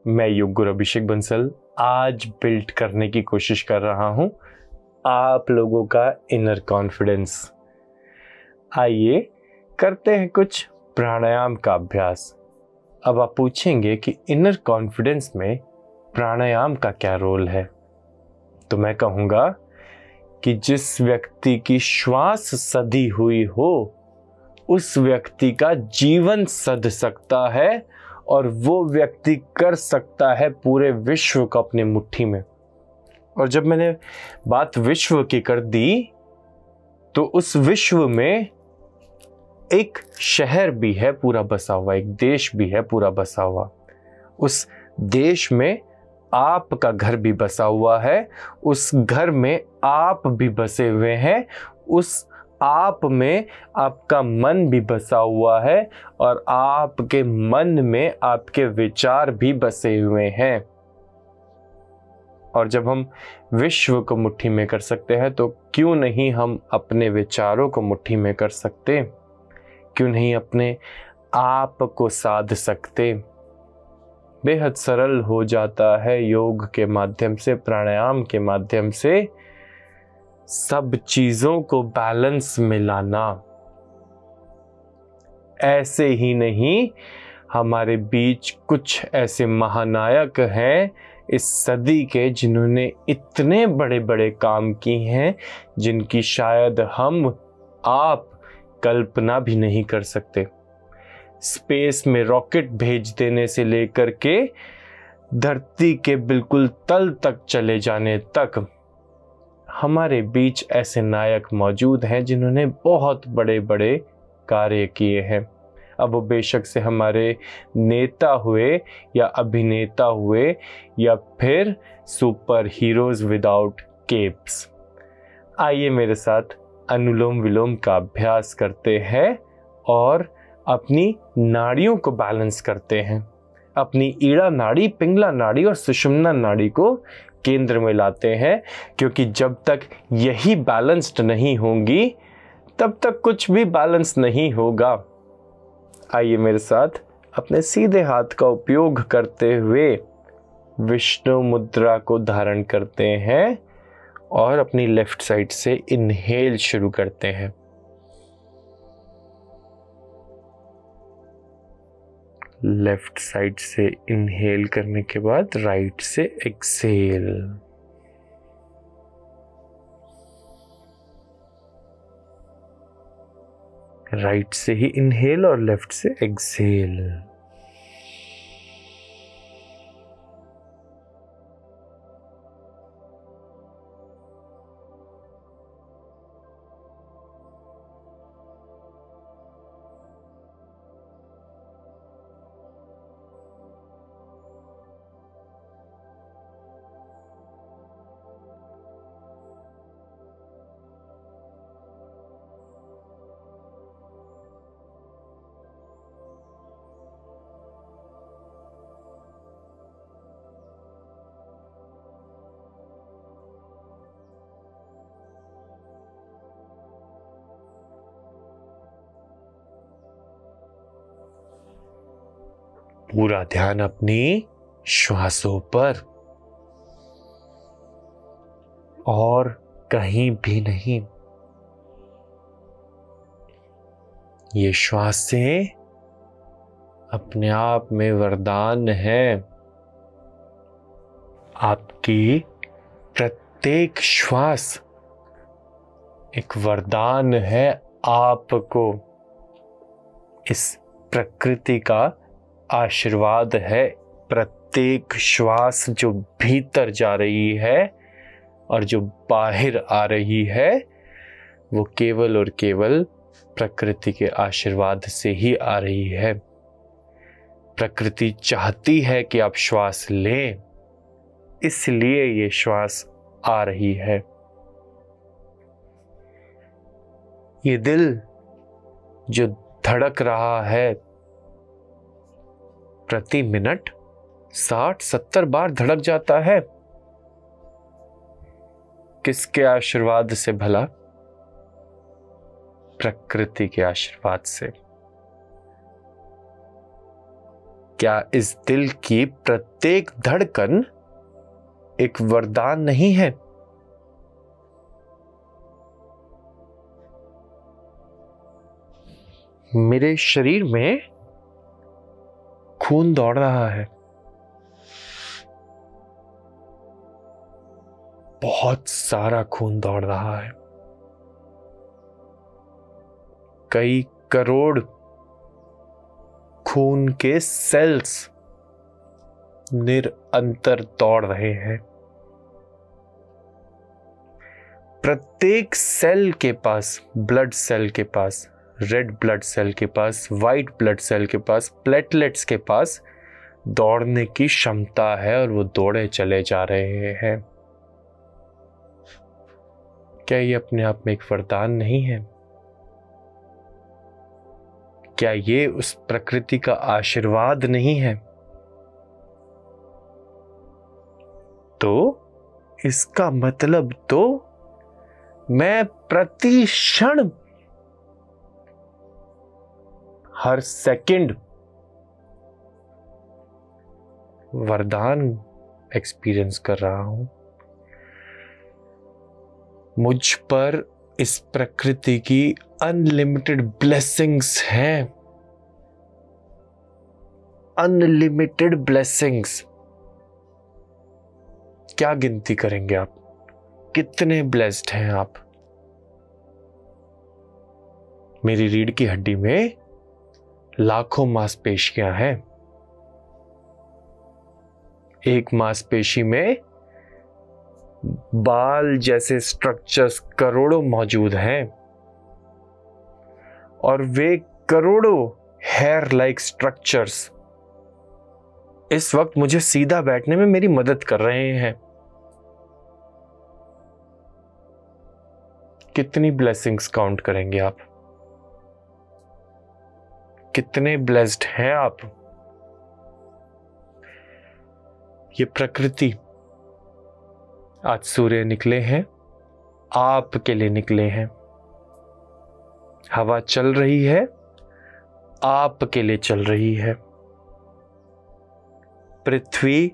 मैं योग गुरु अभिषेक बंसल आज बिल्ड करने की कोशिश कर रहा हूं आप लोगों का इनर कॉन्फिडेंस। आइए करते हैं कुछ प्राणायाम का अभ्यास। अब आप पूछेंगे कि इनर कॉन्फिडेंस में प्राणायाम का क्या रोल है, तो मैं कहूँगा कि जिस व्यक्ति की श्वास सधी हुई हो उस व्यक्ति का जीवन सध सकता है और वो व्यक्ति कर सकता है पूरे विश्व को अपनी मुट्ठी में। और जब मैंने बात विश्व की कर दी तो उस विश्व में एक शहर भी है पूरा बसा हुआ, एक देश भी है पूरा बसा हुआ। उस देश में आपका घर भी बसा हुआ है, उस घर में आप भी बसे हुए हैं, उस आप में आपका मन भी बसा हुआ है और आपके मन में आपके विचार भी बसे हुए हैं। और जब हम विश्व को मुट्ठी में कर सकते हैं तो क्यों नहीं हम अपने विचारों को मुट्ठी में कर सकते, क्यों नहीं अपने आप को साध सकते। बेहद सरल हो जाता है योग के माध्यम से, प्राणायाम के माध्यम से सब चीजों को बैलेंस में लाना। ऐसे ही नहीं, हमारे बीच कुछ ऐसे महानायक हैं इस सदी के जिन्होंने इतने बड़े बड़े काम किए हैं जिनकी शायद हम आप कल्पना भी नहीं कर सकते। स्पेस में रॉकेट भेज देने से लेकर के धरती के बिल्कुल तल तक चले जाने तक हमारे बीच ऐसे नायक मौजूद हैं जिन्होंने बहुत बड़े बड़े कार्य किए हैं। अब वो बेशक से हमारे नेता हुए या अभिनेता हुए या फिर सुपर हीरोज विदाउट केप्स। आइए मेरे साथ अनुलोम विलोम का अभ्यास करते हैं और अपनी नाड़ियों को बैलेंस करते हैं। अपनी ईड़ा नाड़ी, पिंगला नाड़ी और सुषुम्ना नाड़ी को केंद्र में लाते हैं, क्योंकि जब तक यही बैलेंस्ड नहीं होंगी तब तक कुछ भी बैलेंस नहीं होगा। आइए मेरे साथ अपने सीधे हाथ का उपयोग करते हुए विष्णु मुद्रा को धारण करते हैं और अपनी लेफ्ट साइड से इनहेल शुरू करते हैं। लेफ्ट साइड से इनहेल करने के बाद राइट से एक्सहेल। राइट से ही इनहेल और लेफ्ट से एक्सहेल। पूरा ध्यान अपनी श्वासों पर और कहीं भी नहीं। ये श्वासें अपने आप में वरदान है। आपकी प्रत्येक श्वास एक वरदान है आपको। इस प्रकृति का आशीर्वाद है। प्रत्येक श्वास जो भीतर जा रही है और जो बाहर आ रही है वो केवल और केवल प्रकृति के आशीर्वाद से ही आ रही है। प्रकृति चाहती है कि आप श्वास लें, इसलिए ये श्वास आ रही है। ये दिल जो धड़क रहा है प्रति मिनट 60-70 बार धड़क जाता है, किसके आशीर्वाद से भला? प्रकृति के आशीर्वाद से। क्या इस दिल की प्रत्येक धड़कन एक वरदान नहीं है? मेरे शरीर में खून दौड़ रहा है, बहुत सारा खून दौड़ रहा है। कई करोड़ खून के सेल्स निरंतर दौड़ रहे हैं। प्रत्येक सेल के पास, ब्लड सेल के पास, रेड ब्लड सेल के पास, वाइट ब्लड सेल के पास, प्लेटलेट्स के पास दौड़ने की क्षमता है और वो दौड़े चले जा रहे हैं। क्या ये अपने आप में एक वरदान नहीं है? क्या ये उस प्रकृति का आशीर्वाद नहीं है? तो इसका मतलब तो मैं प्रति क्षण, हर सेकंड वरदान एक्सपीरियंस कर रहा हूं। मुझ पर इस प्रकृति की अनलिमिटेड ब्लेसिंग्स हैं, अनलिमिटेड ब्लेसिंग्स। क्या गिनती करेंगे आप, कितने ब्लेस्ड हैं आप। मेरी रीढ़ की हड्डी में लाखों मांसपेशियां हैं। एक मांसपेशी में बाल जैसे स्ट्रक्चर्स करोड़ों मौजूद हैं और वे करोड़ों हेयर लाइक स्ट्रक्चर्स इस वक्त मुझे सीधा बैठने में मेरी मदद कर रहे हैं। कितनी ब्लेसिंग्स काउंट करेंगे आप? कितने ब्लेस्ड हैं आप? ये प्रकृति, आज सूर्य निकले हैं, आपके लिए निकले हैं। हवा चल रही है, आपके लिए चल रही है। पृथ्वी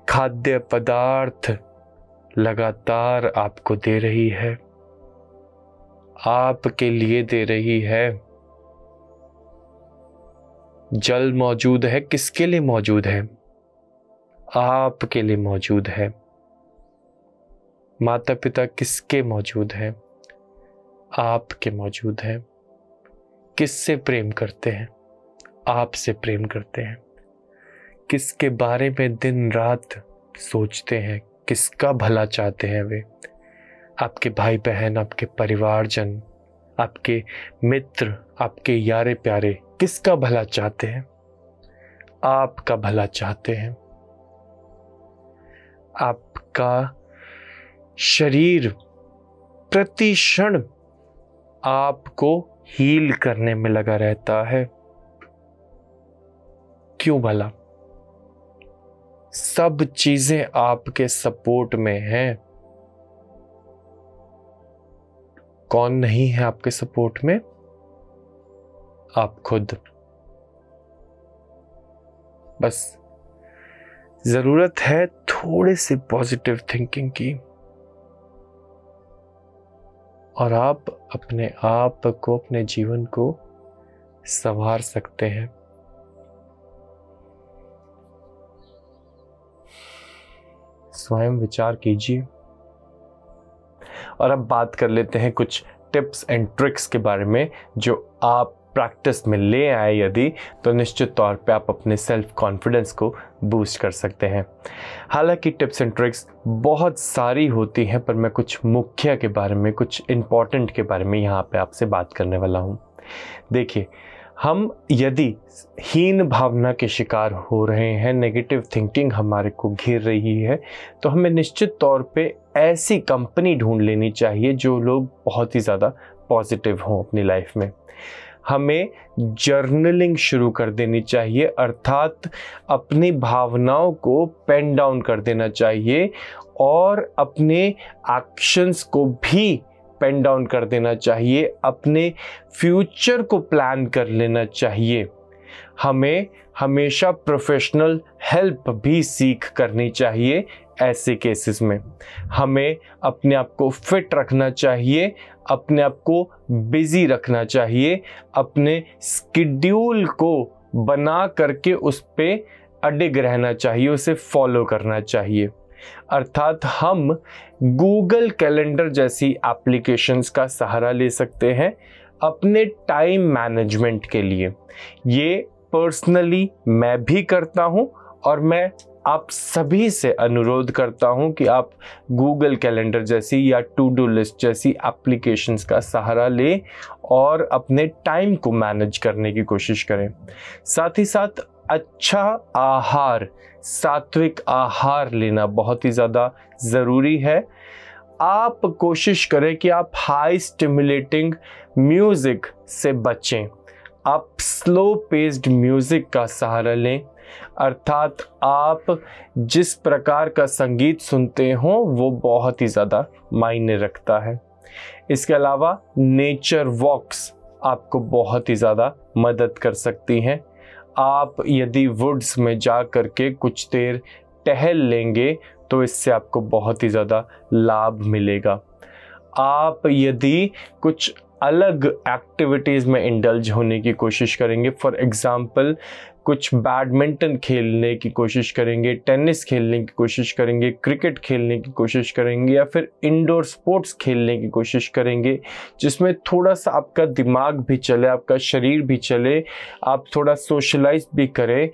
खाद्य पदार्थ लगातार आपको दे रही है, आपके लिए दे रही है। जल मौजूद है, किसके लिए मौजूद है? आपके लिए मौजूद है। माता पिता किसके मौजूद है? आपके मौजूद है। किससे प्रेम करते हैं? आपसे प्रेम करते हैं। किसके बारे में दिन रात सोचते हैं? किसका भला चाहते हैं वे? आपके भाई बहन, आपके परिवारजन, आपके मित्र, आपके यारे प्यारे किसका भला चाहते हैं? आपका भला चाहते हैं। आपका शरीर प्रति क्षण आपको हील करने में लगा रहता है। क्यों भला? सब चीजें आपके सपोर्ट में हैं। कौन नहीं है आपके सपोर्ट में? आप खुद। बस जरूरत है थोड़े से पॉजिटिव थिंकिंग की और आप अपने आप को, अपने जीवन को संवार सकते हैं। स्वयं विचार कीजिए। और अब बात कर लेते हैं कुछ टिप्स एंड ट्रिक्स के बारे में जो आप प्रैक्टिस में ले आए यदि, तो निश्चित तौर पे आप अपने सेल्फ कॉन्फिडेंस को बूस्ट कर सकते हैं। हालांकि टिप्स एंड ट्रिक्स बहुत सारी होती हैं, पर मैं कुछ मुख्य के बारे में, कुछ इम्पॉर्टेंट के बारे में यहाँ पे आपसे बात करने वाला हूँ। देखिए, हम यदि हीन भावना के शिकार हो रहे हैं, नेगेटिव थिंकिंग हमारे को घेर रही है, तो हमें निश्चित तौर पे ऐसी कंपनी ढूंढ लेनी चाहिए जो लोग बहुत ही ज़्यादा पॉजिटिव हों अपनी लाइफ में। हमें जर्नलिंग शुरू कर देनी चाहिए, अर्थात अपनी भावनाओं को पेन डाउन कर देना चाहिए और अपने एक्शंस को भी पेन डाउन कर देना चाहिए। अपने फ्यूचर को प्लान कर लेना चाहिए। हमें हमेशा प्रोफेशनल हेल्प भी सीख करनी चाहिए। ऐसे केसेस में हमें अपने आप को फिट रखना चाहिए, अपने आप को बिजी रखना चाहिए, अपने स्केड्यूल को बना करके उस पे अडिग रहना चाहिए, उसे फॉलो करना चाहिए। अर्थात हम गूगल कैलेंडर जैसी एप्लीकेशंस का सहारा ले सकते हैं अपने टाइम मैनेजमेंट के लिए। ये पर्सनली मैं भी करता हूं और मैं आप सभी से अनुरोध करता हूं कि आप गूगल कैलेंडर जैसी या टू डू लिस्ट जैसी एप्लीकेशंस का सहारा लें और अपने टाइम को मैनेज करने की कोशिश करें। साथ ही साथ अच्छा आहार, सात्विक आहार लेना बहुत ही ज़्यादा ज़रूरी है। आप कोशिश करें कि आप हाई स्टिमुलेटिंग म्यूज़िक से बचें, आप स्लो पेस्ड म्यूज़िक का सहारा लें। अर्थात आप जिस प्रकार का संगीत सुनते हो वो बहुत ही ज़्यादा मायने रखता है। इसके अलावा नेचर वॉक्स आपको बहुत ही ज़्यादा मदद कर सकती हैं। आप यदि वुड्स में जा कर के कुछ देर टहल लेंगे तो इससे आपको बहुत ही ज़्यादा लाभ मिलेगा। आप यदि कुछ अलग एक्टिविटीज़ में इंडल्ज होने की कोशिश करेंगे, फॉर एग्ज़ाम्पल कुछ बैडमिंटन खेलने की कोशिश करेंगे, टेनिस खेलने की कोशिश करेंगे, क्रिकेट खेलने की कोशिश करेंगे या फिर इंडोर स्पोर्ट्स खेलने की कोशिश करेंगे जिसमें थोड़ा सा आपका दिमाग भी चले, आपका शरीर भी चले, आप थोड़ा सोशलाइज भी करें,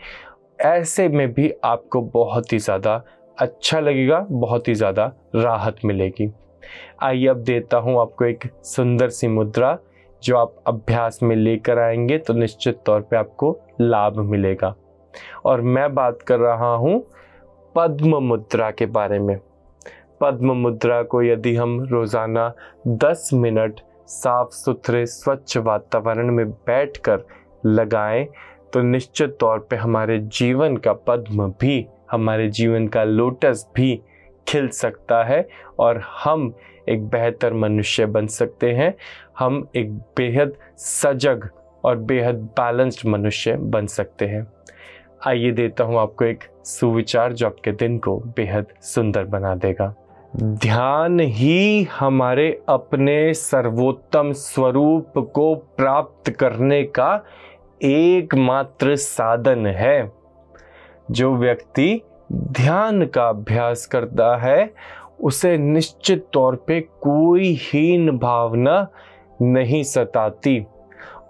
ऐसे में भी आपको बहुत ही ज़्यादा अच्छा लगेगा, बहुत ही ज़्यादा राहत मिलेगी। आइए अब देता हूँ आपको एक सुंदर सी मुद्रा जो आप अभ्यास में लेकर आएंगे तो निश्चित तौर पे आपको लाभ मिलेगा। और मैं बात कर रहा हूँ पद्म मुद्रा के बारे में। पद्म मुद्रा को यदि हम रोज़ाना 10 मिनट साफ सुथरे स्वच्छ वातावरण में बैठकर लगाएं तो निश्चित तौर पे हमारे जीवन का पद्म भी, हमारे जीवन का लोटस भी खिल सकता है और हम एक बेहतर मनुष्य बन सकते हैं। हम एक बेहद सजग और बेहद बैलेंस्ड मनुष्य बन सकते हैं। आइए देता हूं आपको एक सुविचार जो आपके दिन को बेहद सुंदर बना देगा। ध्यान ही हमारे अपने सर्वोत्तम स्वरूप को प्राप्त करने का एकमात्र साधन है। जो व्यक्ति ध्यान का अभ्यास करता है उसे निश्चित तौर पे कोई हीन भावना नहीं सताती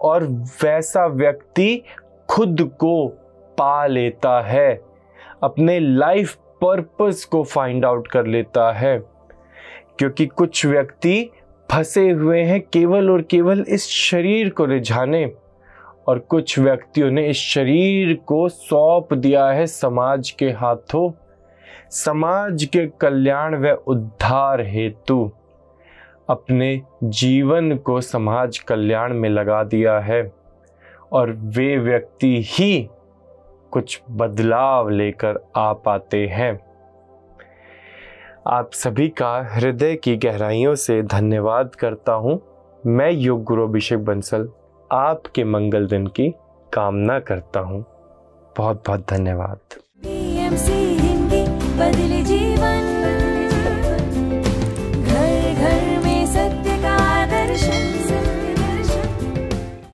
और वैसा व्यक्ति खुद को पा लेता है, अपने लाइफ पर्पस को फाइंड आउट कर लेता है। क्योंकि कुछ व्यक्ति फंसे हुए हैं केवल और केवल इस शरीर को रिझाने और कुछ व्यक्तियों ने इस शरीर को सौंप दिया है समाज के हाथों, समाज के कल्याण व उद्धार हेतु अपने जीवन को समाज कल्याण में लगा दिया है और वे व्यक्ति ही कुछ बदलाव लेकर आ पाते हैं। आप सभी का हृदय की गहराइयों से धन्यवाद करता हूं। मैं योग गुरु अभिषेक बंसल आपके मंगल दिन की कामना करता हूं। बहुत बहुत धन्यवाद। BMC हिंदी बदले